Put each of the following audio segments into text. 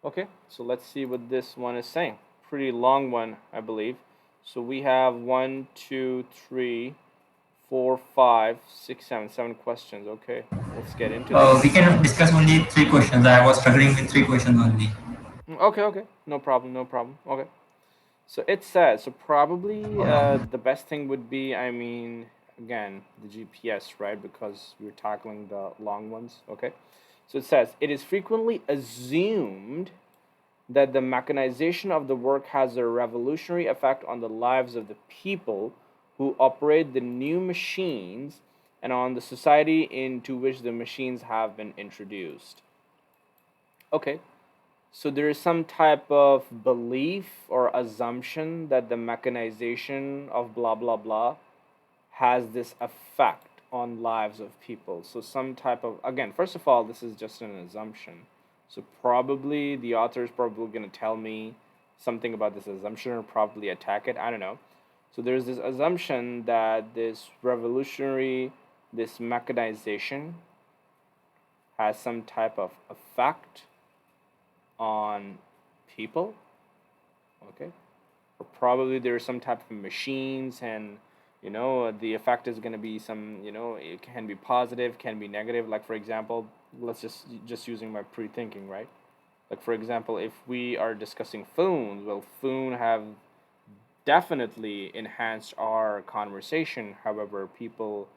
Okay, so let's see what this one is saying. Pretty long one, I believe. So we have one, two, three, four, five, six, seven questions. Okay, let's get into We this. can discuss only three questions. I was struggling with three questions only. Okay, okay, no problem, no problem. Okay, so it says so probably the best thing would be, I mean, again, the GPS, right? Because we're tackling the long ones. Okay, so it says it is frequently assumed that the mechanization of the work has a revolutionary effect on the lives of the people who operate the new machines and on the society into which the machines have been introduced. Okay, so there is some type of belief or assumption that the mechanization of blah blah blah has this effect on lives of people. So some type of, again, first of all, this is just an assumption. So probably the author is probably going to tell me something about this assumption or probably attack it. I don't know. So there's this assumption that this revolutionary, this mechanization has some type of effect on people. Okay, or probably there's some type of machines, and the effect is going to be some, it can be positive, can be negative. Like for example, let's just using my pre-thinking, right? Like for example, if we are discussing phones, well, phone have definitely enhanced our conversation. However, people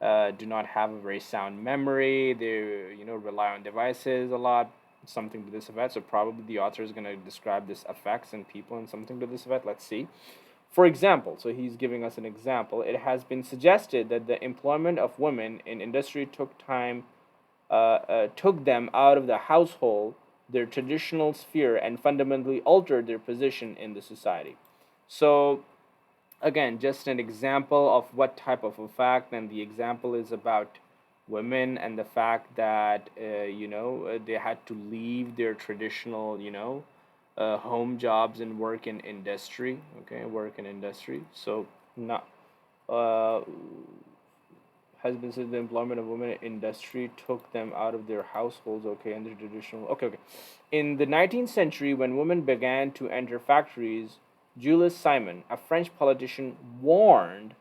do not have a very sound memory. They rely on devices a lot, something to this effect. So probably the author is going to describe this effects and people and something to this effect. Let's see. For example, so he's giving us an example. It has been suggested that the employment of women in industry took them out of the household, their traditional sphere, and fundamentally altered their position in the society. So again, just an example of what type of a fact, and the example is about women and the fact that they had to leave their traditional home jobs and work in industry. Okay, work in industry. So not uh, has been said the employment of women in industry took them out of their households. Okay, and their traditional. Okay, okay. In the 19th century, when women began to enter factories, Julius Simon, a French politician, warned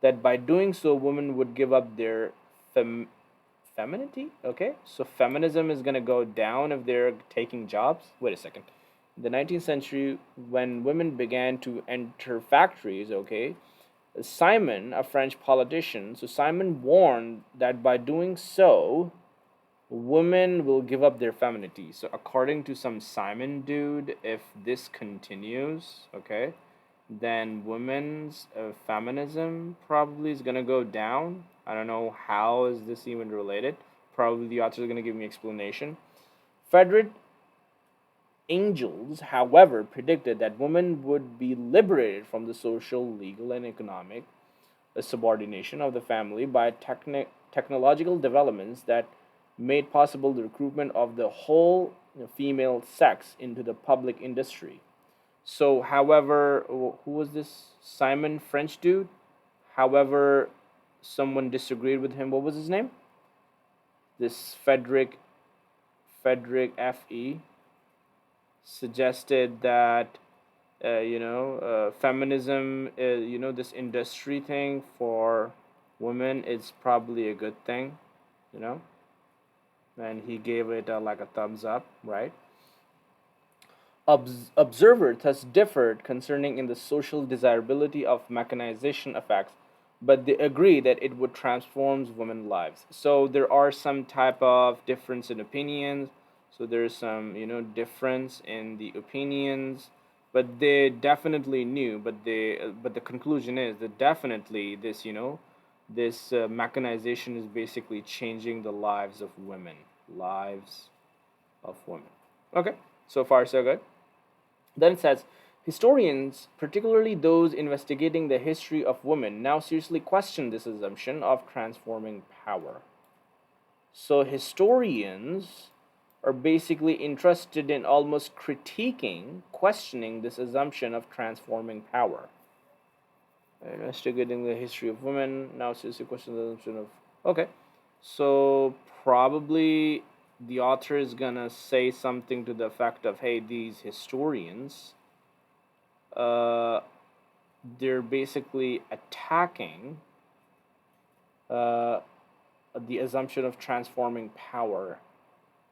that by doing so, women would give up their femininity. Okay, so feminism is gonna go down if they're taking jobs. Wait a second. In the 19th century, when women began to enter factories, okay, Simon, a French politician, so Simon warned that by doing so, women will give up their femininity. So, according to some Simon dude, if this continues, okay, then women's feminism probably is gonna go down. I don't know how is this even related. Probably the author is gonna give me explanation. Frederick Engels, however, predicted that women would be liberated from the social, legal, and economic subordination of the family by technological developments that made possible the recruitment of the whole female sex into the public industry. So, however, who was this Simon French dude? However, someone disagreed with him. What was his name? This Frederick F.E. suggested that feminism, this industry thing for women is probably a good thing, you know, and he gave it like a thumbs up, right? Observers thus differed concerning in the social desirability of mechanization effects, but they agree that it would transform women's lives. So there are some type of difference in opinions. So there's some difference in the opinions, but they definitely knew. But the conclusion is that definitely this mechanization is basically changing the lives of women. Lives of women. Okay, so far so good. Then it says historians, particularly those investigating the history of women, now seriously question this assumption of transforming power. So historians are basically interested in almost critiquing, questioning this assumption of transforming power. Investigating the history of women, now seriously question the assumption of. Okay, so probably. the author is gonna say something to the effect of, hey, these historians, uh, they're basically attacking uh, the assumption of transforming power.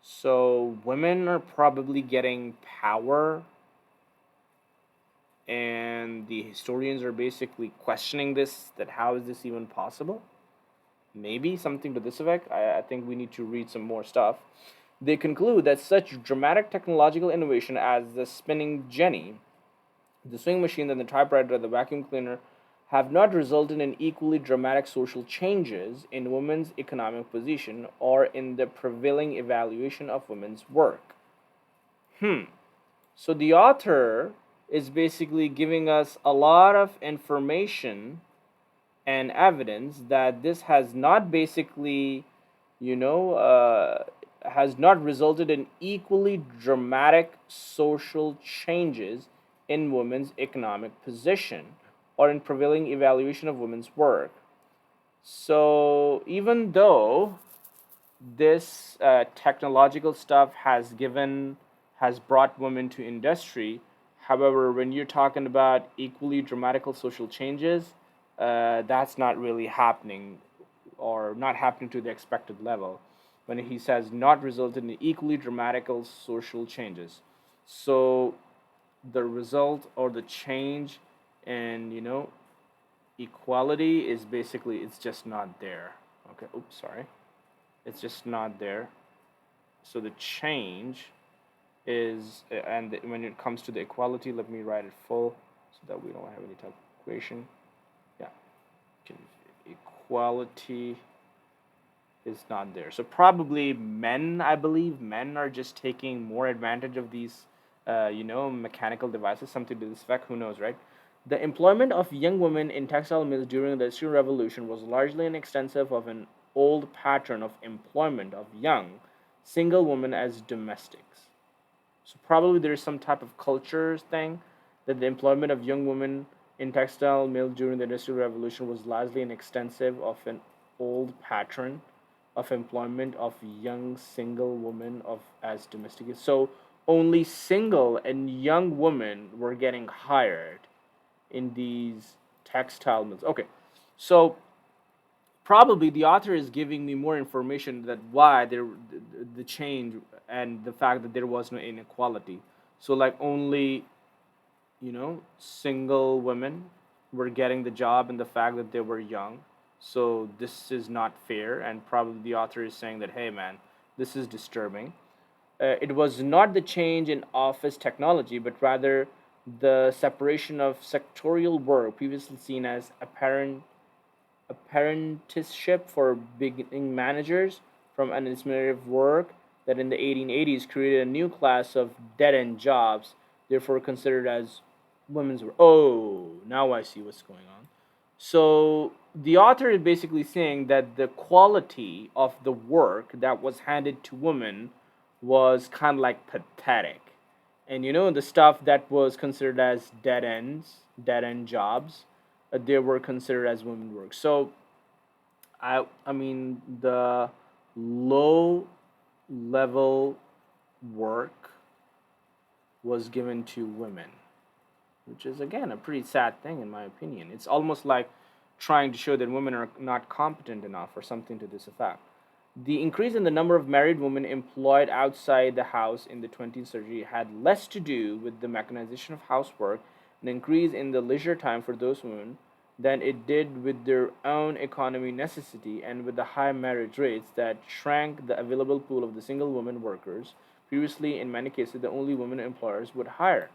So women are probably getting power, and the historians are basically questioning this, that how is this even possible? Maybe something to this effect. I think we need to read some more stuff. They conclude that such dramatic technological innovation as the spinning jenny, the swing machine, and the typewriter, and the vacuum cleaner have not resulted in equally dramatic social changes in women's economic position or in the prevailing evaluation of women's work. So the author is basically giving us a lot of information and evidence that this has not basically, you know, has not resulted in equally dramatic social changes in women's economic position or in prevailing evaluation of women's work. So even though this technological stuff has brought women to industry. However, when you're talking about equally dramatical social changes, that's not really happening, or not happening to the expected level. When he says not resulted in equally dramatical social changes, so the result or the change in equality is basically, it's just not there. Okay. Oops. Sorry. It's just not there. So the change is, and when it comes to the equality, let me write it full so that we don't have any type of equation. Yeah, equality is not there. So probably men, I believe men are just taking more advantage of these, mechanical devices, something to this effect. Who knows, right? The employment of young women in textile mills during the Industrial Revolution was largely an extensive of an old pattern of employment of young single women as domestics. So probably there is some type of culture thing that the employment of young women in textile mills during the Industrial Revolution was largely an extensive of an old pattern of employment of young single women of as domestic. So only single and young women were getting hired in these textile mills. Okay, so probably the author is giving me more information that why there the change and the fact that there was no inequality. So like only single women were getting the job, and the fact that they were young. So this is not fair, and probably the author is saying that, hey man, this is disturbing. It was not the change in office technology, but rather the separation of sectorial work previously seen as apprenticeship for beginning managers from administrative work that in the 1880s created a new class of dead end jobs, therefore considered as women's work. Oh, now I see what's going on. So the author is basically saying that the quality of the work that was handed to women was kind of like pathetic. And the stuff that was considered as dead end jobs, they were considered as women work. So I mean the low level work was given to women, which is again a pretty sad thing in my opinion. It's almost like trying to show that women are not competent enough or something to this effect. The increase in the number of married women employed outside the house in the 20th century had less to do with the mechanization of housework, an increase in the leisure time for those women, than it did with their own economy necessity and with the high marriage rates that shrank the available pool of the single women workers, previously, in many cases, the only women employers would hire.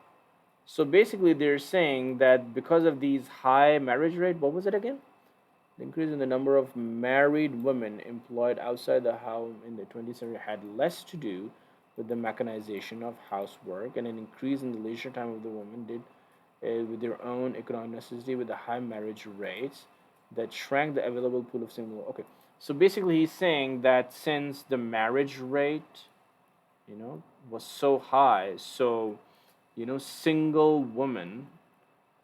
So basically, they're saying that because of these high marriage rate, what was it again? The increase in the number of married women employed outside the home in the 20th century had less to do with the mechanization of housework, and an increase in the leisure time of the women did with their own economic necessity with the high marriage rates that shrank the available pool of single. Okay, so basically he's saying that since the marriage rate, was so high, so single women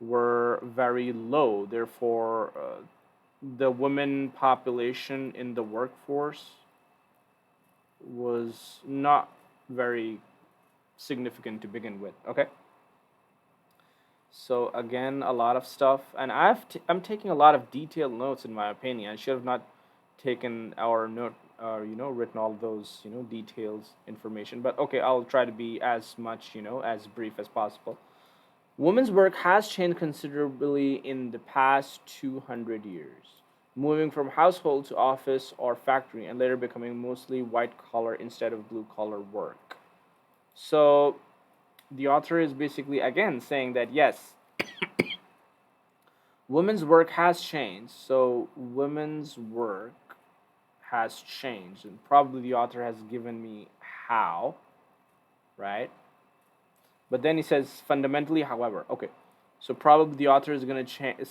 were very low. Therefore, the women population in the workforce was not very significant to begin with. Okay, so again, a lot of stuff, and I'm taking a lot of detailed notes in my opinion. I should have not taken our note, or written all those details information. But okay, I'll try to be as much as brief as possible. Women's work has changed considerably in the past 200 years, moving from household to office or factory, and later becoming mostly white collar instead of blue collar work. So the author is basically again saying that yes, women's work has changed. So women's work has changed, and probably the author has given me how, right? But then he says fundamentally, however, okay. So probably the author is going to change.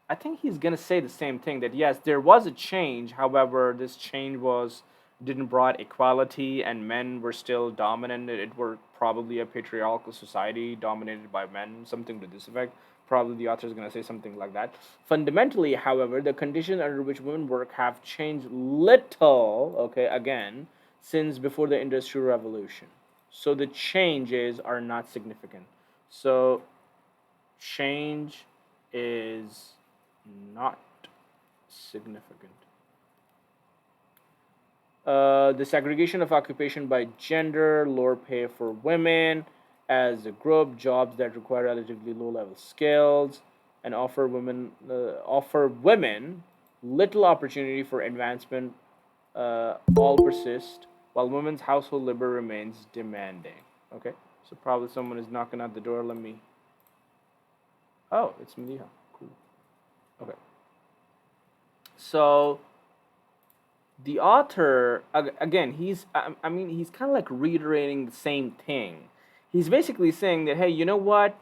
I think he's going to say the same thing, that yes, there was a change. However, this change was didn't brought equality, and men were still dominant. It were probably a patriarchal society dominated by men, something to this effect. Probably the author is going to say something like that. Fundamentally, however, the conditions under which women work have changed little. Okay, again, since before the Industrial Revolution. So the changes are not significant. So change is not significant. The segregation of occupation by gender, lower pay for women as a group, jobs that require relatively low level skills, and offer women little opportunity for advancement, all persist, while women's household labor remains demanding. Okay, so probably someone is knocking at the door. Let me. Oh, it's Maliha. Cool. Okay, so the author again, I mean, he's kind of like reiterating the same thing. He's basically saying that, hey, you know what,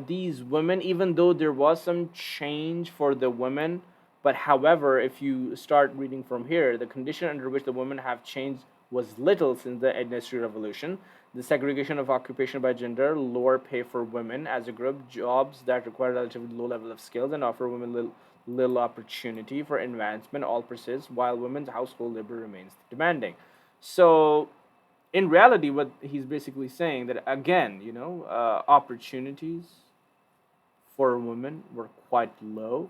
these women, even though there was some change for the women, but however, if you start reading from here, the condition under which the women have changed was little since the industrial revolution. The segregation of occupation by gender, lower pay for women as a group, jobs that require relatively low level of skills and offer women little opportunity for advancement all persist, while women's household labor remains demanding. So in reality, what he's basically saying, that again, opportunities for women were quite low,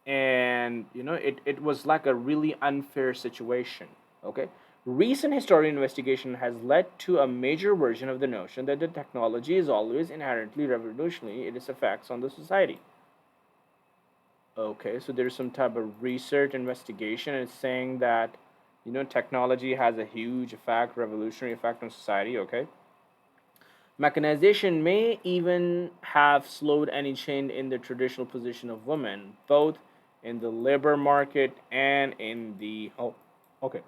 and it was like a really unfair situation. Okay, recent historical investigation has led to a major version of the notion that the technology is always inherently revolutionary in its effects on the society. Okay, so there's some type of research investigation, and it's saying that technology has a huge effect, revolutionary effect on society. Okay, mechanization may even have slowed any change in the traditional position of women, both in the labor market and in the home. Okay,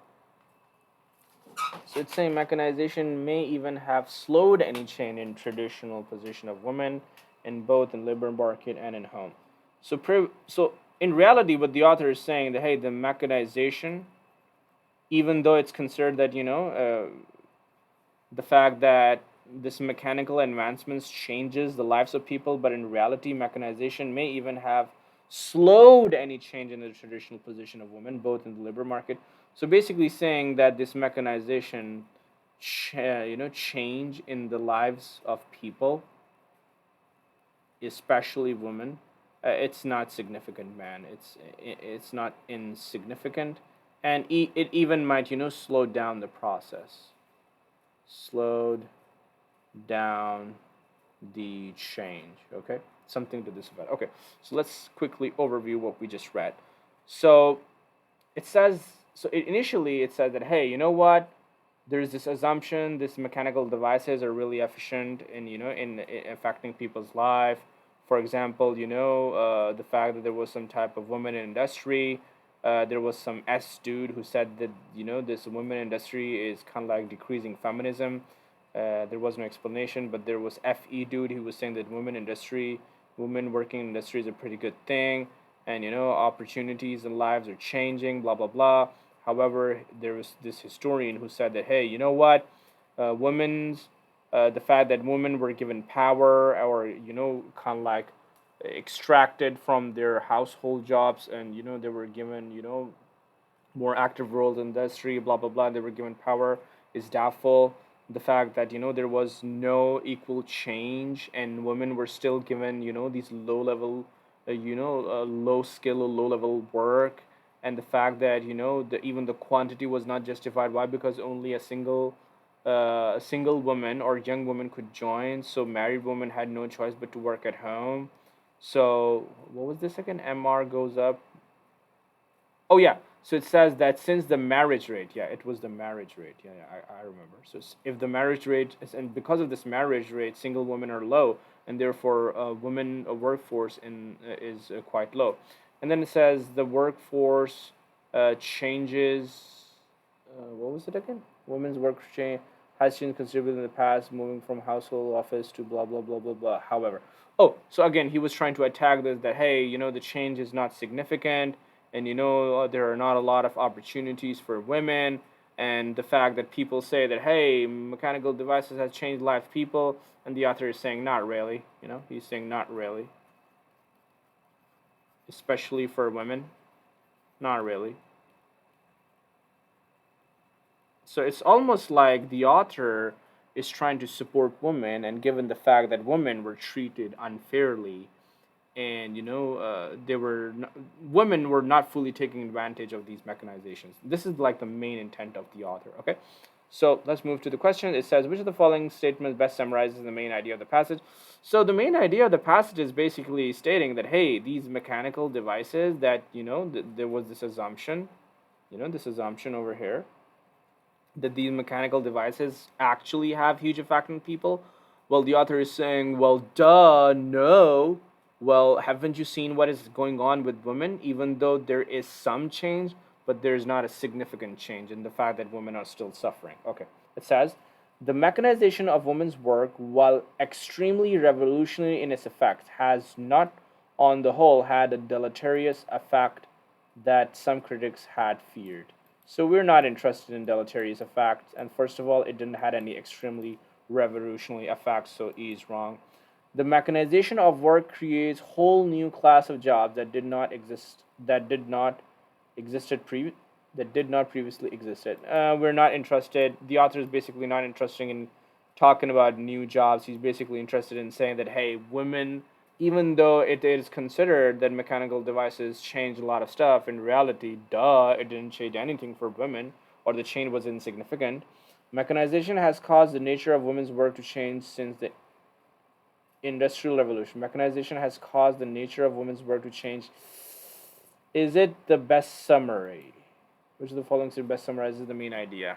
so it's saying mechanization may even have slowed any change in traditional position of women in both in labor market and in home. So in reality, what the author is saying, that hey, the mechanization, even though it's considered that the fact that this mechanical advancements changes the lives of people, but in reality, mechanization may even have slowed any change in the traditional position of women, both in the labor market. So basically, saying that this mechanization, change in the lives of people, especially women, it's not significant, man. It's not insignificant, and it even might slow down the process, slowed down the change. Okay, something to this effect. Okay, so let's quickly overview what we just read. So it says, initially it says that, hey, you know what, there's this assumption these mechanical devices are really efficient in in affecting people's life. For example, the fact that there was some type of women in industry. There was some S dude who said that this women industry is kind of like decreasing feminism. There was no explanation, but there was FE dude who was saying that women working in industry is a pretty good thing, and opportunities in lives are changing, blah blah blah. However, there was this historian who said that, hey, you know what, women's the fact that women were given power, or kind of like extracted from their household jobs, and they were given more active roles in industry, blah blah blah. They were given power is doubtful. The fact that there was no equal change and women were still given these low level, low skill or low level work, and the fact that even the quantity was not justified. Why? Because only a single woman or young woman could join, so married women had no choice but to work at home. So what was this again? MR goes up. Oh yeah. So it says that since the marriage rate, yeah, it was the marriage rate. Yeah, yeah, I remember. So if the marriage rate is, and because of this marriage rate, single women are low, and therefore women workforce is quite low. And then it says the workforce changes. What was it again? Women's work change has changed considerably in the past, moving from household office to blah blah blah blah blah. However, oh, so again, he was trying to attack this that hey, the change is not significant, and there are not a lot of opportunities for women, and the fact that people say that hey, mechanical devices has changed life people, and the author is saying not really. He's saying not really, especially for women, not really. So it's almost like the author is trying to support women, and given the fact that women were treated unfairly, and women were not fully taking advantage of these mechanizations. This is like the main intent of the author. Okay, so let's move to the question. It says, which of the following statements best summarizes the main idea of the passage? So the main idea of the passage is basically stating that hey, these mechanical devices that there was this assumption, this assumption over here, that these mechanical devices actually have huge effect on people. Well, the author is saying, well, duh, no. Well, haven't you seen what is going on with women? Even though there is some change, but there's not a significant change in the fact that women are still suffering. Okay, it says, the mechanization of women's work, while extremely revolutionary in its effects, has not, on the whole, had a deleterious effect that some critics had feared. So we're not interested in deleterious effects, and first of all, it didn't had any extremely revolutionary effects, so E is wrong. The mechanization of work creates whole new class of jobs existed pre that did not previously existed. We're not interested. The author is basically not interested in talking about new jobs. He's basically interested in saying that hey, women, even though it is considered that mechanical devices change a lot of stuff, in reality, duh, it didn't change anything for women, or the change was insignificant. Mechanization has caused the nature of women's work to change since the Industrial Revolution. Mechanization has caused the nature of women's work to change. Is it the best summary? Which of the following best summarizes the main idea?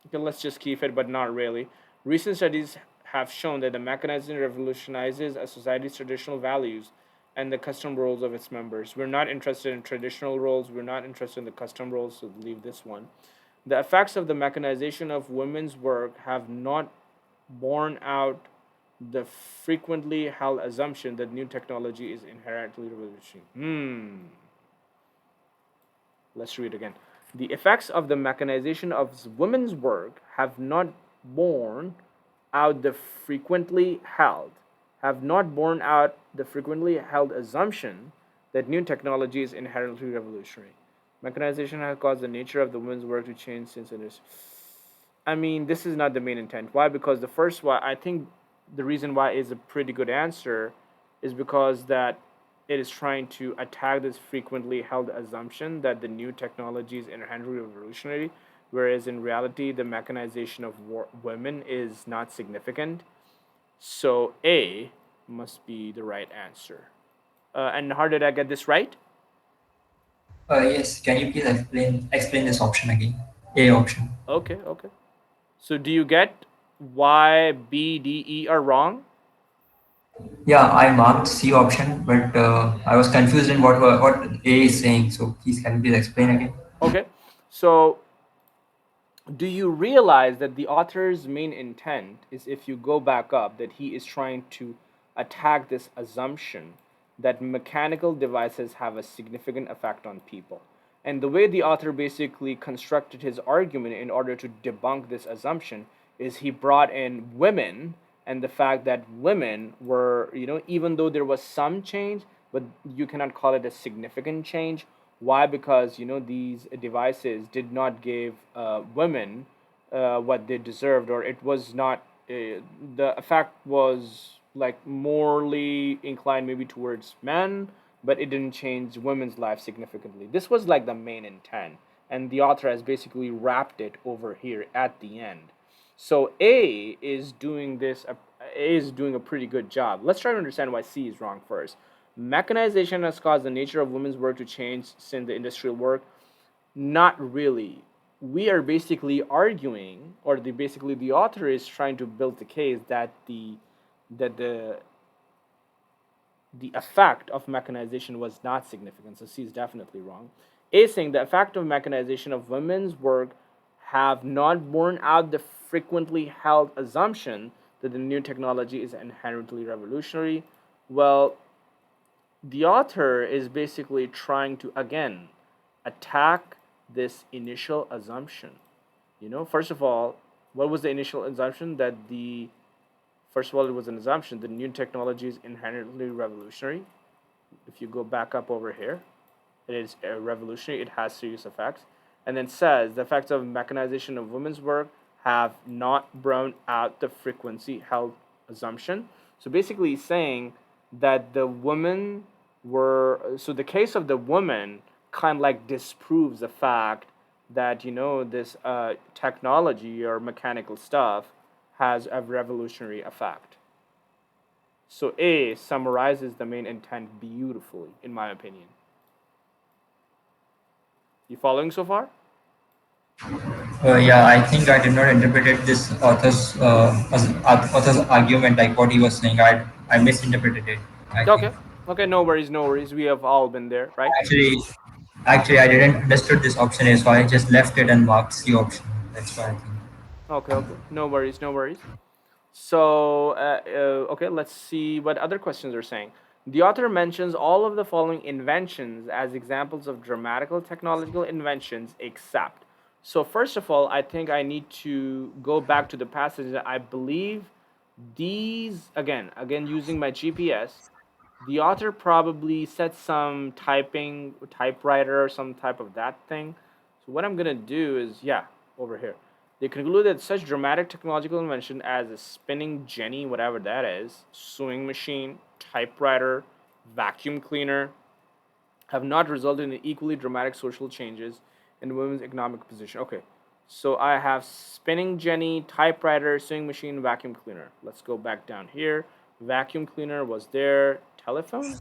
Okay, let's just keep it, but not really. Recent studies have shown that the mechanization revolutionizes a society's traditional values and the custom roles of its members. We're not interested in traditional roles. We're not interested in the custom roles, so leave this one. The effects of the mechanization of women's work have not borne out the frequently held assumption that new technology is inherently revolutionary. Let's read again. The effects of the mechanization of women's work borne out the frequently held have not borne out the frequently held assumption that new technology is inherently revolutionary. Mechanization has caused the nature of the women's work to change since it is. I mean, this is not the main intent. Why? Because the first one, I think the reason why is a pretty good answer is because that it is trying to attack this frequently held assumption that the new technology is inherently revolutionary, whereas in reality, the mechanization of women is not significant. So A must be the right answer. And how did I get this right? Yes, can you please explain this option again? A option. Okay, okay. So do you get why B, D, E are wrong? Yeah, I marked C option, but I was confused in what A is saying. So please can you please explain again? Okay. So do you realize that the author's main intent is, if you go back up, that he is trying to attack this assumption that mechanical devices have a significant effect on people? And the way the author basically constructed his argument in order to debunk this assumption is he brought in women, and the fact that women were, even though there was some change, but you cannot call it a significant change. Why? Because these devices did not give women what they deserved, or it was not. The effect was like morally inclined maybe towards men, but it didn't change women's life significantly. This was like the main intent, and the author has basically wrapped it over here at the end. So A is doing this. A is doing a pretty good job. Let's try to understand why C is wrong first. Mechanization has caused the nature of women's work to change since the industrial work. Not really. We are basically arguing, or basically the author is trying to build the case that the effect of mechanization was not significant. So C is definitely wrong. A is saying the effect of mechanization of women's work have not borne out the frequently held assumption that the new technology is inherently revolutionary. Well, the author is basically trying to again attack this initial assumption. First of all, what was the initial assumption? That the First of all, it was an assumption that new technology is inherently revolutionary. If you go back up over here, it is revolutionary. It has serious effects, and then says the effects of mechanization of women's work have not borne out the frequency held assumption. So basically, saying that the women were so the case of the woman kind of like disproves the fact that this technology or mechanical stuff has a revolutionary effect. So A summarizes the main intent beautifully, in my opinion. You following so far? Yeah, I think I did not interpret this author's argument like what he was saying. I misinterpreted it. I think Okay. Okay, no worries, no worries. We have all been there, right? actually, actually, I didn't understood this option A, so I just left it and marked C option. That's why I think. Okay, okay. No worries, no worries. So, okay, let's see what other questions are saying. The author mentions all of the following inventions as examples of dramatical technological inventions, except. So, first of all, I think I need to go back to the passage that I believe these, again, using my GPS, the author probably said some typewriter or some type of that thing. So what I'm gonna do is, yeah, over here. They conclude that such dramatic technological invention as a spinning jenny, whatever that is, sewing machine, typewriter, vacuum cleaner, have not resulted in equally dramatic social changes in women's economic position. Okay, so I have spinning jenny, typewriter, sewing machine, vacuum cleaner. Let's go back down here. Vacuum cleaner was there. Telephone?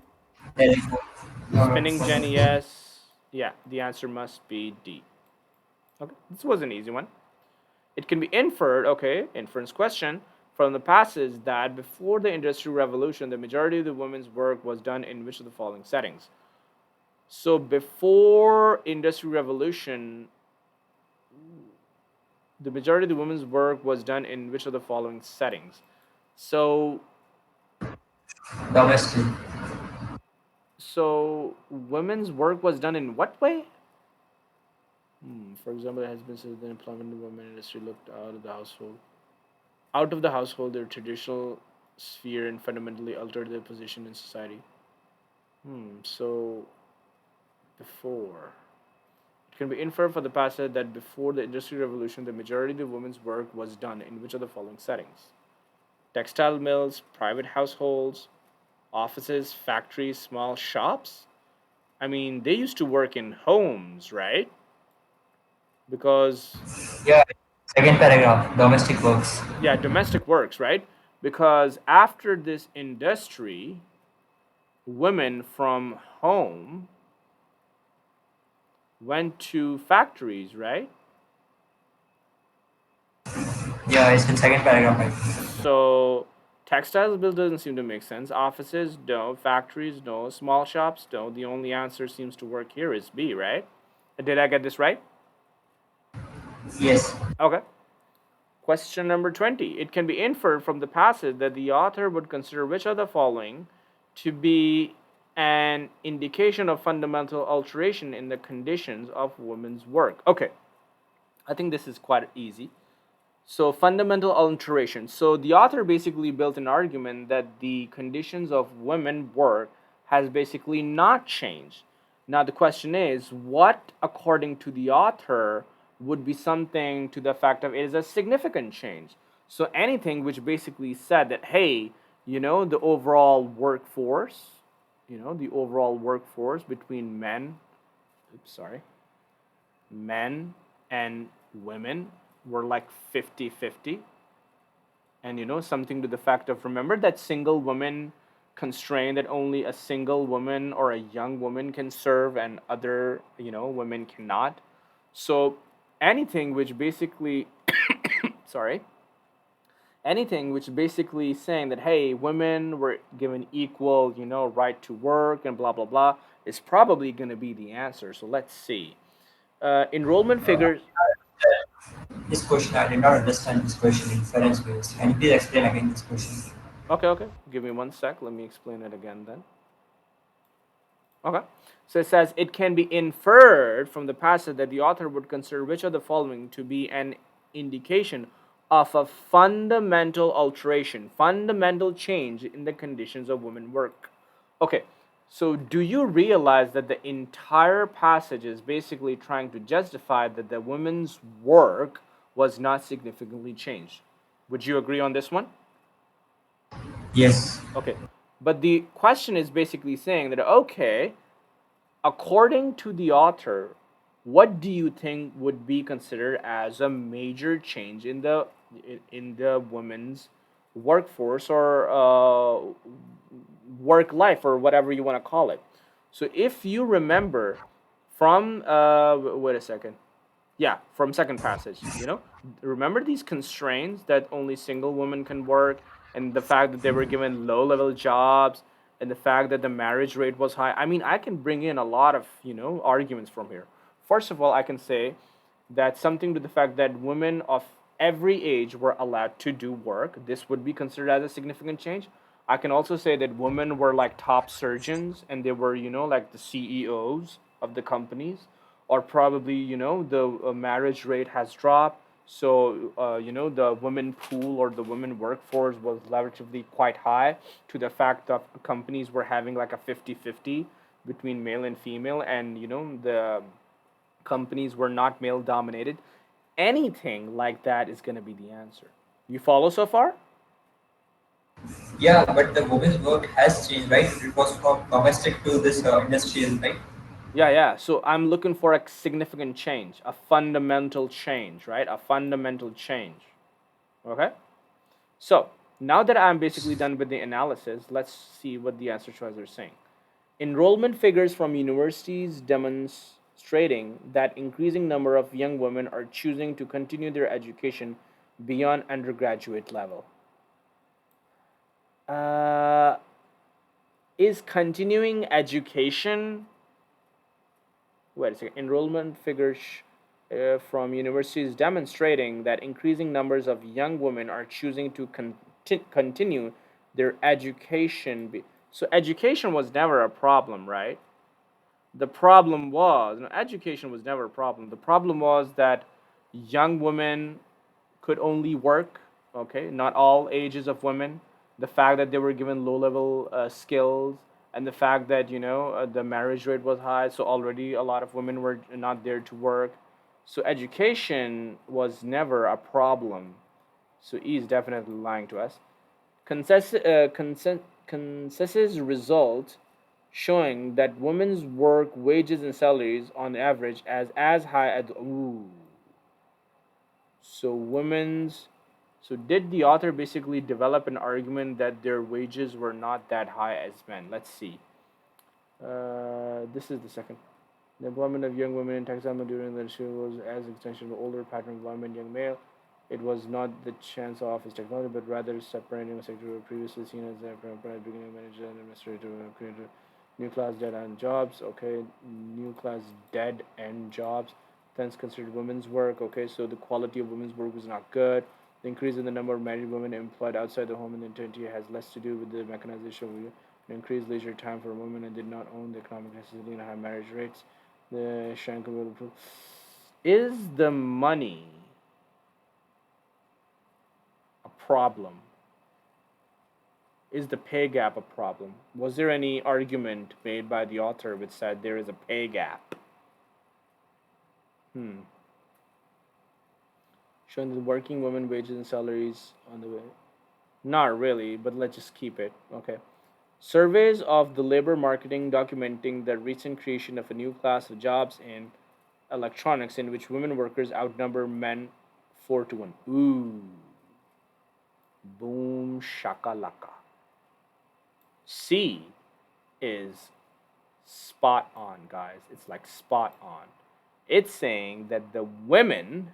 Spinning jenny, yes. Yeah, the answer must be D. Okay, this was an easy one. It can be inferred, okay, inference question, from the passage that before the Industrial Revolution, the majority of the women's work was done in which of the following settings? So before Industrial Revolution, the majority of the women's work was done in which of the following settings? So Domestic. so women's work was done in what way? For example, it has been said that employment in the women industry looked out of the household. Out of the household, their traditional sphere and fundamentally altered their position in society. So before. It can be inferred from the passage that before the Industrial Revolution, the majority of the women's work was done in which of the following settings? Textile mills, private households, offices, factories, small shops? I mean, they used to work in homes, right? Because, Yeah, second paragraph, domestic works. yeah, domestic works, right? Because after this industry, women from home went to factories, right? Yeah, it's in second paragraph, I think. So textiles bill doesn't seem to make sense. Offices, no. Factories, no. Small shops, no. The only answer seems to work here is B, right? Did I get this right? Yes. Okay. Question number 20. It can be inferred from the passage that the author would consider which of the following to be an indication of fundamental alteration in the conditions of women's work. Okay, I think this is quite easy. So, fundamental alteration. So, the author basically built an argument that the conditions of women work has basically not changed. Now the question is, what, according to the author, would be something to the fact of it is a significant change? So anything which basically said that, hey, the overall workforce, the overall workforce between men and women were like 50-50. And something to the fact of, remember that single woman constraint, that only a single woman or a young woman can serve and other women cannot. So anything which basically sorry, anything which basically saying that, hey, women were given equal right to work and blah blah blah, is probably going to be the answer. So let's see. Enrollment figures. This question, I did not understand this question inference based. Can you please explain again this question? Okay, okay, give me one sec, let me explain it again then. Okay. So it says it can be inferred from the passage that the author would consider which of the following to be an indication of a fundamental alteration, fundamental change in the conditions of women work. Okay. So do you realize that the entire passage is basically trying to justify that the women's work was not significantly changed? Would you agree on this one? Yes. Okay. But the question is basically saying that, okay, according to the author, what do you think would be considered as a major change in the women's workforce or work life or whatever you want to call it? So if you remember from wait a second, yeah, from second passage, remember these constraints that only single women can work, and the fact that they were given low level jobs, and the fact that the marriage rate was high. I mean, I can bring in a lot of arguments from here. First of all, I can say that something to the fact that women of every age were allowed to do work, this would be considered as a significant change. I can also say that women were like top surgeons, and they were like the CEOs of the companies. Or probably the marriage rate has dropped, so the women pool or the women workforce was relatively quite high, to the fact that companies were having like a 50-50 between male and female, and the companies were not male dominated. Anything like that is going to be the answer. You follow so far? Yeah, but the women's work has changed, right? It was from domestic to this industrial, right? Yeah, yeah. So I'm looking for a significant change, a fundamental change, right? A fundamental change. Okay? So now that I'm basically done with the analysis, let's see what the answer choices are saying. Enrollment figures from universities demonstrating that increasing number of young women are choosing to continue their education beyond undergraduate level. Uh, is continuing education, wait a second, enrollment figures from universities demonstrating that increasing numbers of young women are choosing to continue their education. So education was never a problem, right? The problem was, no, education was never a problem. The problem was that young women could only work, okay, not all ages of women. The fact that they were given low level skills, and the fact that the marriage rate was high, so already a lot of women were not there to work. So education was never a problem. So E is definitely lying to us. Consensus result showing that women's work wages and salaries on average as high as, ooh, so women's, so did the author basically develop an argument that their wages were not that high as men? Let's see. This is the second. The employment of young women in textile during the show was as extension of older pattern employment young male. It was not the chance of office technology, but rather separating a sector previously seen as a beginning manager and administrator creator. New class dead end jobs. Okay, new class dead end jobs. Thence considered women's work. Okay, so the quality of women's work was not good. The increase in the number of married women employed outside the home in the intensity has less to do with the mechanization of increased leisure time for women and did not own the economic necessity and high marriage rates. The Shank will prove. Is the money a problem? Is the pay gap a problem? Was there any argument made by the author which said there is a pay gap? Hmm. Showing the working women wages and salaries on the way. Not really, but let's just keep it. Okay. Surveys of the labor marketing documenting the recent creation of a new class of jobs in electronics in which women workers outnumber men 4 to 1. Ooh. Boom shakalaka. C is spot on, guys. It's like spot on. It's saying that the women,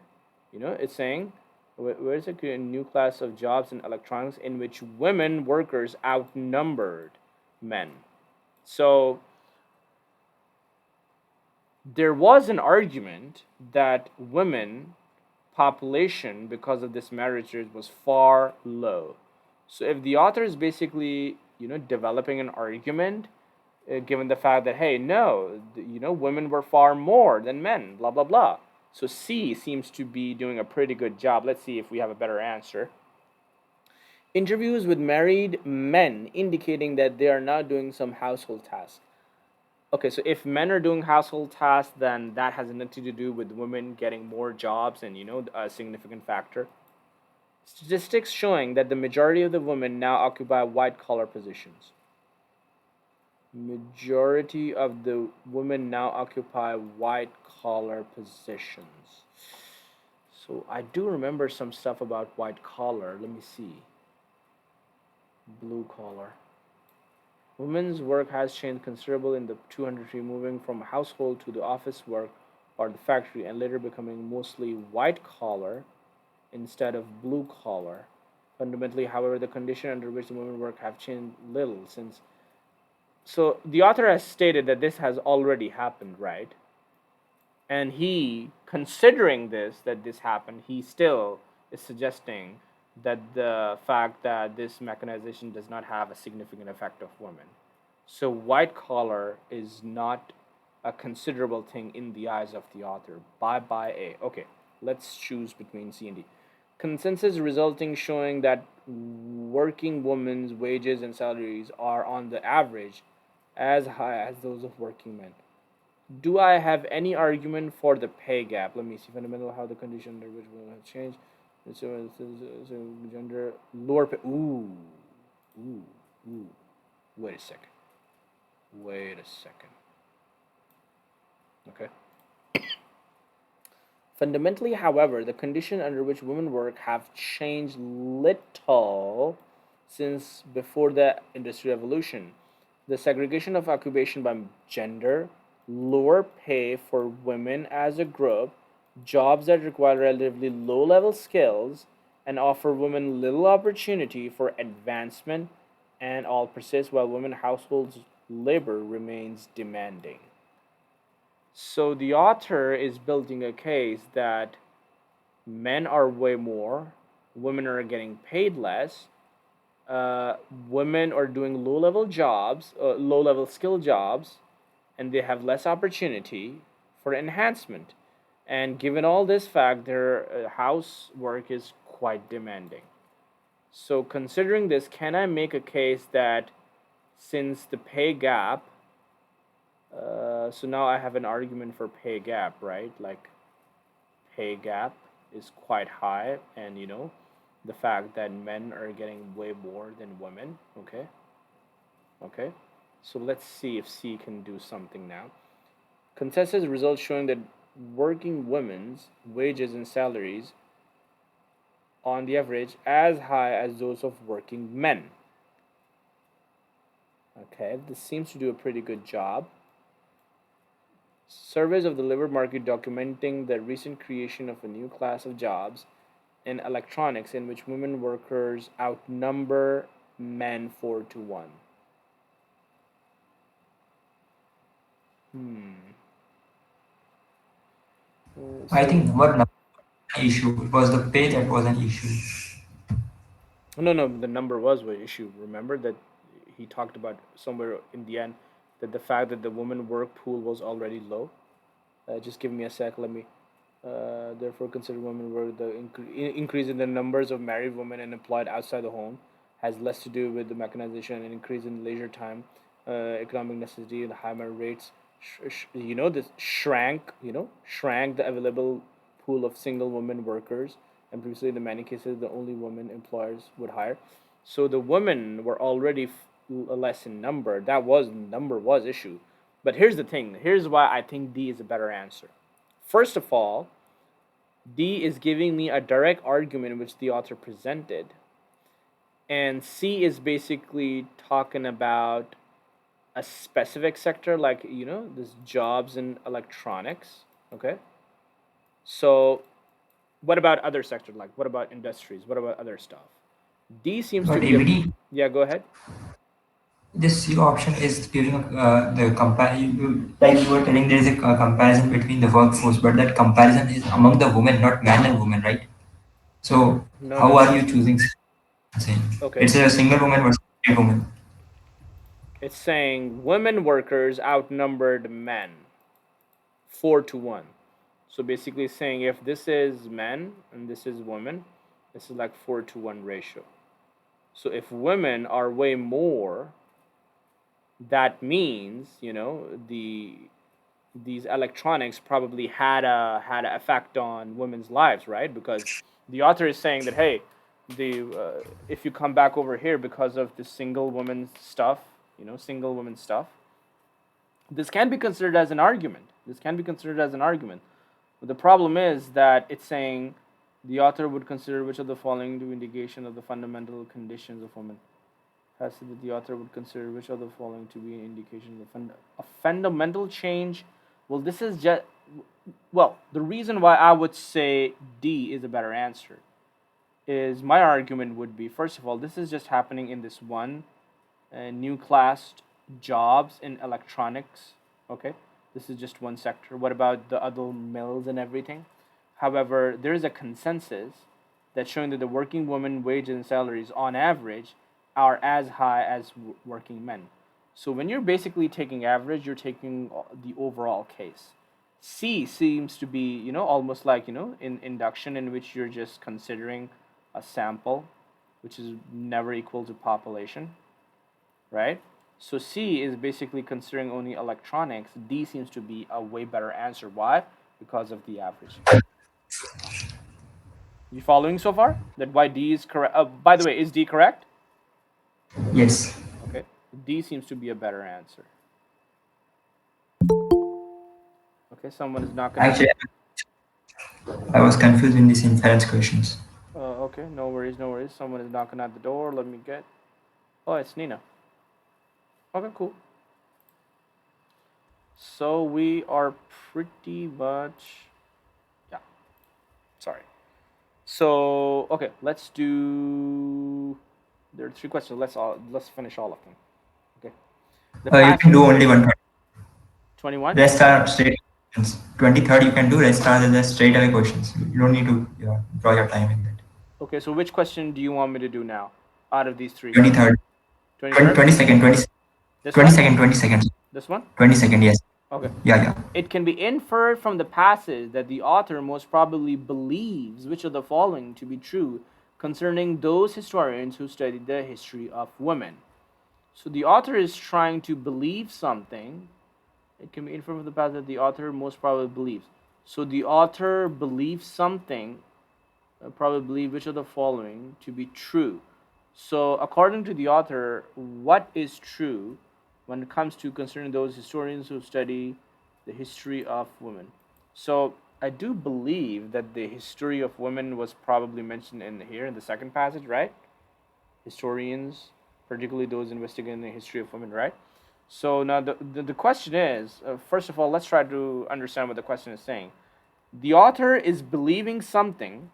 it's saying, where's a new class of jobs in electronics in which women workers outnumbered men. So there was an argument that women population because of this marriage rate was far low. So if the author is basically developing an argument, given the fact that hey no, women were far more than men, blah blah blah. So C seems to be doing a pretty good job. Let's see if we have a better answer. Interviews with married men indicating that they are not doing some household tasks. Okay, so if men are doing household tasks, then that has nothing to do with women getting more jobs and a significant factor. Statistics showing that the majority of the women now occupy white collar positions. Majority of the women now occupy white collar positions. So I do remember some stuff about white collar. Let me see. Blue collar. Women's work has changed considerably in the 203, moving from household to the office work or the factory and later becoming mostly white collar instead of blue collar. Fundamentally, however, the condition under which the women work have changed little since. So the author has stated that this has already happened, right? And he, considering that this happened, he still is suggesting that the fact that this mechanization does not have a significant effect of women. So white collar is not a considerable thing in the eyes of the author. Bye bye A. Okay, let's choose between C and D. Consensus resulting showing that working women's wages and salaries are on the average as high as those of working men. Do I have any argument for the pay gap? Let me see. Fundamental how the condition under which women have changed. So gender lower pay. Ooh, ooh. Wait a second. Wait a second. Okay. Fundamentally, however, the condition under which women work have changed little since before the Industrial Revolution. The segregation of occupation by gender, lower pay for women as a group, jobs that require relatively low level skills, and offer women little opportunity for advancement, and all persist while women households labor remains demanding. So the author is building a case that men are way more, women are getting paid less, uh, women are doing low level jobs, low level skill jobs, and they have less opportunity for enhancement. And given all this fact, their housework is quite demanding. So, considering this, can I make a case that since the pay gap, so now I have an argument for pay gap, right? Like, pay gap is quite high, and the fact that men are getting way more than women. Okay, okay. So let's see if C can do something now. Consensus results showing that working women's wages and salaries on the average as high as those of working men. Okay, this seems to do a pretty good job. Surveys of the labor market documenting the recent creation of a new class of jobs in electronics in which women workers outnumber men 4 to 1. Hmm. I So think number issue. It was the pay that was an issue. no, no, the number was the issue. Remember that he talked about somewhere in the end that the fact that the woman work pool was already low. Just give me a sec. Let me. Therefore, consider women work the increase in the numbers of married women and employed outside the home has less to do with the mechanization and increase in leisure time, economic necessity, and high marriage rates. This shrank the available pool of single women workers, and previously, in the many cases, the only women employers would hire. So the women were already less in number. Number was issue. But here's the thing. Here's why I think D is a better answer. First of all, D is giving me a direct argument which the author presented, and C is basically talking about a specific sector, like this jobs in electronics. Okay, so what about other sectors? Like what about industries? What about other stuff? D seems to But be a ABD, yeah. Go ahead. this C option is giving the like you were telling, there is a comparison between the workforce, but that comparison is among the women, not man and woman, right? So No, no, how no. are you choosing same? Okay, It's a single woman versus a woman. it's saying women workers outnumbered men 4-1. So basically saying if this is men and this is women, this is like 4-1 ratio. So if women are way more, that means these electronics probably had an effect on women's lives, right? Because the author is saying that hey, the if you come back over here because of the single woman stuff, this can be considered as an argument. This can be considered as an argument. But the problem is that it's saying the author would consider which of the following to indication of the fundamental conditions of women. Has said that the author would consider which of the following to be an indication of a fundamental change. Well, this is just the reason why I would say D is a better answer is my argument would be first of all this is just happening in this one new class jobs in electronics. Okay, this is just one sector. What about the other mills and everything? However, there is a consensus that's showing that the working woman wages and salaries on average are as high as working men. So when you're basically taking average, you're taking the overall case. C seems to be, almost like, in induction, in which you're just considering a sample, which is never equal to population, right? So C is basically considering only electronics. D seems to be a way better answer. Why? Because of the average. You following so far? That why D is correct? By the way, is D correct? Yes. Okay. D seems to be a better answer. Okay, someone is knocking at the. Actually, I was confused in these inference questions. Okay, no worries, no worries. Someone is knocking at the door. Let me get. Oh, it's Nina. Okay, cool. So we are pretty much. Yeah, sorry. So okay, let's do. There are three questions. Let's finish all of them. Okay. The You past can do only one. 21. Rest are straight questions. 23rd you can do, rest are the straight away questions. You don't need to draw your time in that. Okay, so which question do you want me to do now out of these three? 23rd, 20, 23rd? 22nd, 20, This one? 22nd, 22nd, This one? 22nd, yes. Okay. Yeah, yeah. It can be inferred from the passage that the author most probably believes which of the following to be true concerning those historians who studied the history of women. So the author is trying to believe something. It can be inferred from the passage that the author most probably believes. So the author believes something, probably believe which of the following to be true. So according to the author, what is true when it comes to concerning those historians who study the history of women? So I do believe that the history of women was probably mentioned in here in the second passage, right? Historians, particularly those investigating the history of women, right? So now the question is, first of all, let's try to understand what the question is saying. The author is believing something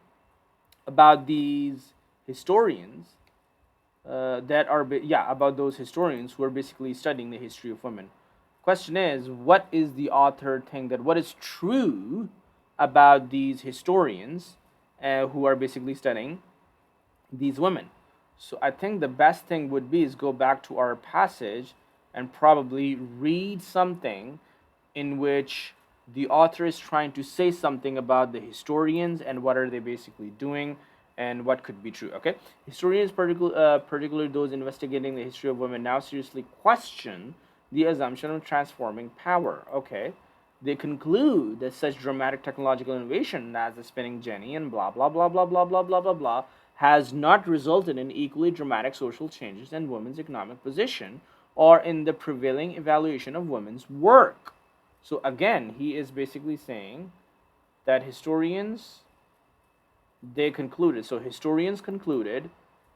about these historians that are about those historians who are basically studying the history of women. Question is, what is the author think that what is true about these historians who are basically studying these women? So I think the best thing would be is go back to our passage and probably read something in which the author is trying to say something about the historians and what are they basically doing, and what could be true. Okay, historians, particularly those investigating the history of women, now seriously question the assumption of transforming power. Okay, they conclude that such dramatic technological innovation as the spinning jenny and blah blah blah blah blah blah blah blah blah has not resulted in equally dramatic social changes in women's economic position or in the prevailing evaluation of women's work. So again, he is basically saying that historians concluded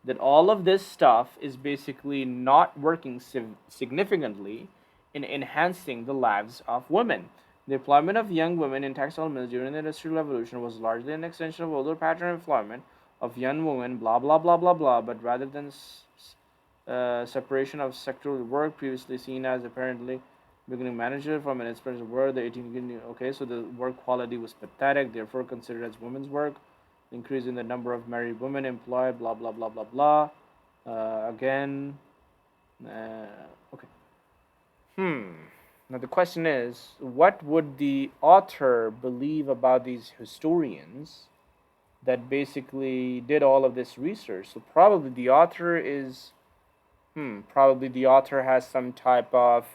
that all of this stuff is basically not working significantly in enhancing the lives of women. The employment of young women in textile mills during the Industrial Revolution was largely an extension of older pattern of employment of young women, blah blah blah blah blah, but rather than separation of sectoral work previously seen as apparently beginning manager from an inspiration work, the 18 okay, so the work quality was pathetic, therefore considered as women's work, increase in the number of married women employed, blah blah blah blah blah. Again, okay. Now the question is, what would the author believe about these historians that basically did all of this research? So probably the author has some type of,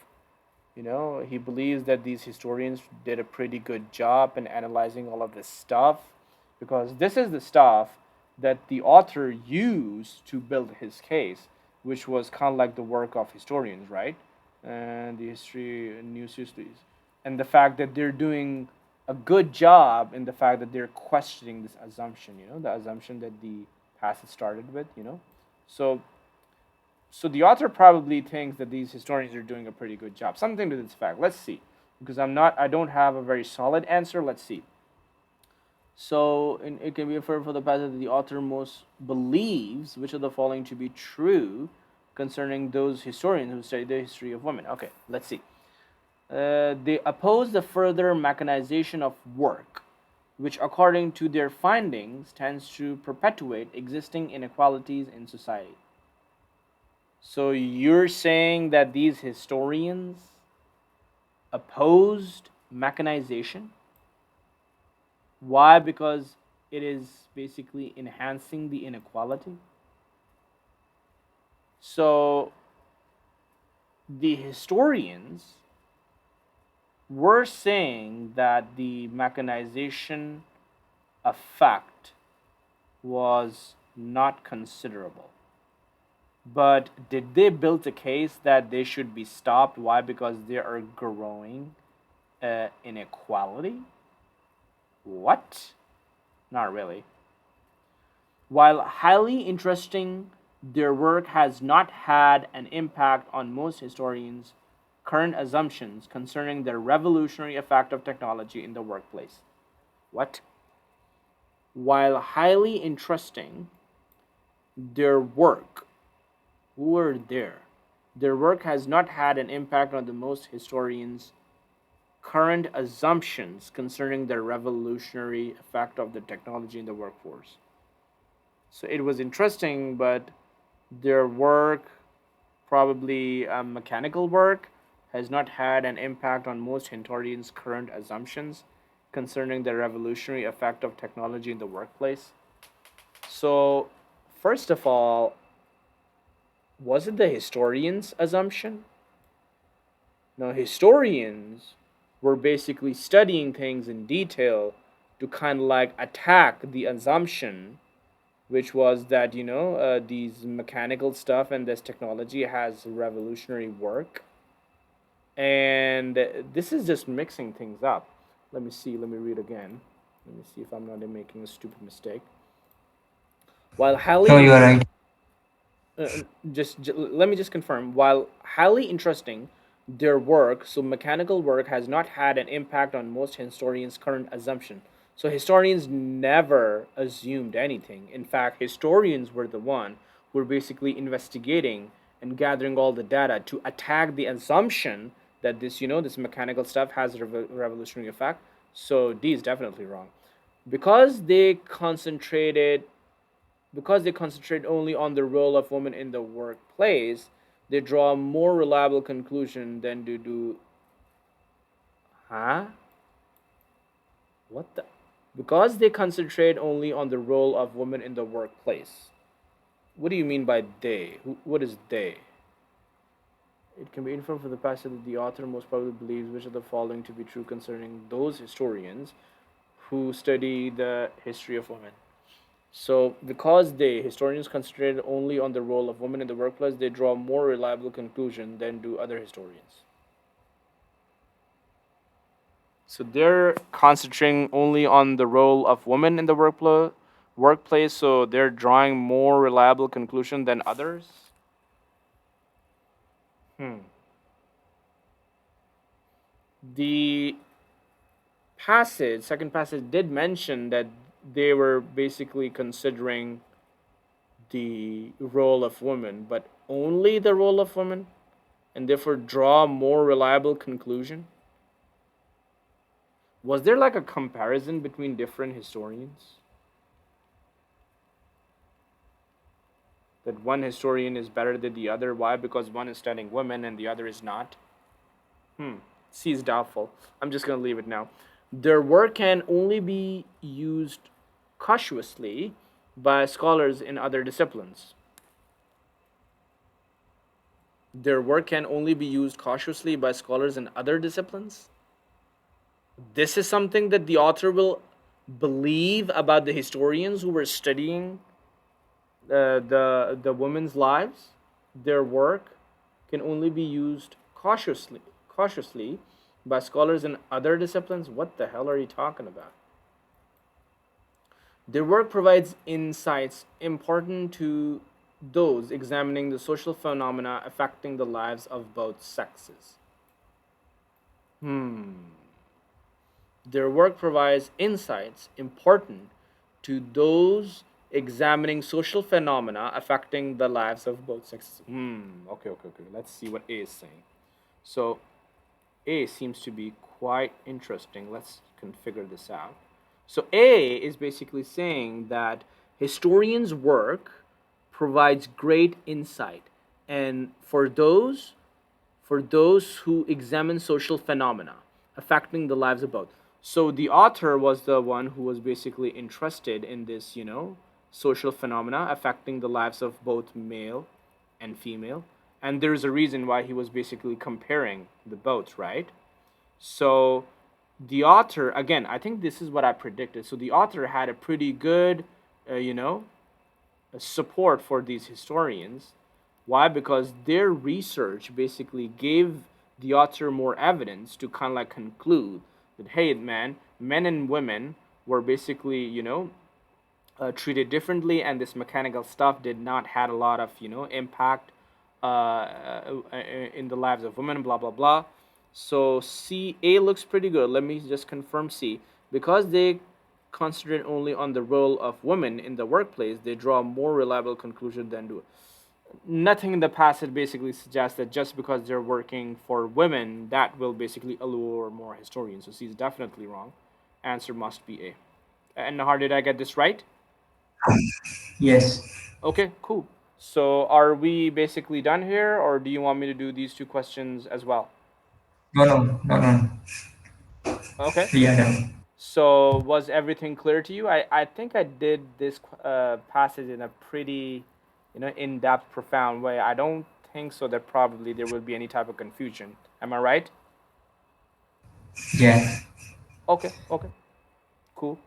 he believes that these historians did a pretty good job in analyzing all of this stuff, because this is the stuff that the author used to build his case, which was kind of like the work of historians, right? And the history and news histories, and the fact that they're doing a good job in the fact that they're questioning this assumption, the assumption that the passage started with, so the author probably thinks that these historians are doing a pretty good job. Something to this fact. Let's see. Because I don't have a very solid answer. Let's see. So it can be inferred from the passage that the author most believes which of the following to be true concerning those historians who study the history of women. Okay, let's see. They oppose the further mechanization of work, which according to their findings tends to perpetuate existing inequalities in society. So you're saying that these historians opposed mechanization? Why? Because it is basically enhancing the inequality. So the historians were saying that the mechanization effect was not considerable. But did they build a case that they should be stopped? Why? Because they are growing inequality? What? Not really. While highly interesting, their work has not had an impact on most historians' current assumptions concerning the revolutionary effect of technology in the workplace. What? While highly interesting, their work, who were there? Their work has not had an impact on the most historians' current assumptions concerning the revolutionary effect of the technology in the workforce. So it was interesting, but their work, probably mechanical work, has not had an impact on most historians' current assumptions concerning the revolutionary effect of technology in the workplace. So, first of all, was it the historians' assumption? Now, historians were basically studying things in detail to kind of like attack the assumption, which was that, these mechanical stuff and this technology has revolutionary work. And this is just mixing things up. Let me see, let me read again. Let me see if I'm not making a stupid mistake. While highly No, you are right. let me just confirm. While highly interesting, their work, so mechanical work, has not had an impact on most historians' current assumption. So historians never assumed anything. In fact, historians were the one who were basically investigating and gathering all the data to attack the assumption that this mechanical stuff has a revolutionary effect. So D is definitely wrong, because they concentrate only on the role of women in the workplace. They draw a more reliable conclusion than do. Huh? What the? Because they concentrate only on the role of women in the workplace. What do you mean by they? What is they? It can be inferred from the passage that the author most probably believes which of the following to be true concerning those historians who study the history of women. So, because they, historians, concentrated only on the role of women in the workplace, they draw a more reliable conclusion than do other historians. So, they're concentrating only on the role of women in the workplace, so they're drawing more reliable conclusion than others. Hmm. The second passage, did mention that they were basically considering the role of women, but only the role of women, and therefore draw a more reliable conclusion. Was there like a comparison between different historians? That one historian is better than the other? Why? Because one is studying women and the other is not? Hmm. C is doubtful. I'm just going to leave it now. Their work can only be used cautiously by scholars in other disciplines. Their work can only be used cautiously by scholars in other disciplines. This is something that the author will believe about the historians who were studying the women's lives. Their work can only be used cautiously by scholars in other disciplines. What the hell are you talking about? Their work provides insights important to those examining the social phenomena affecting the lives of both sexes. Hmm. Their work provides insights important to those examining social phenomena affecting the lives of both sexes. Okay. Let's see what A is saying. So, A seems to be quite interesting. Let's configure this out. So, A is basically saying that historians' work provides great insight, and for those who examine social phenomena affecting the lives of both. So the author was the one who was basically interested in this, social phenomena affecting the lives of both male and female. And there's a reason why he was basically comparing the both, right? So the author, again, I think this is what I predicted. So the author had a pretty good, you know, support for these historians. Why? Because their research basically gave the author more evidence to kind of like conclude that, hey, man, men and women were basically, treated differently, and this mechanical stuff did not had a lot of, impact in the lives of women, blah, blah, blah. So A looks pretty good. Let me just confirm C. Because they concentrate only on the role of women in the workplace, they draw a more reliable conclusion than do. Nothing in the passage basically suggests that just because they're working for women, that will basically allure more historians. So C is definitely wrong. Answer must be A. And Nahar, did I get this right? Yes. Okay, cool. So are we basically done here, or do you want me to do these two questions as well? No, no, no, no. Okay. We are done. So was everything clear to you? I think I did this passage in a pretty, in-depth, profound way. I don't think so that probably there will be any type of confusion. Am I right? Yeah. Okay. Okay. Cool.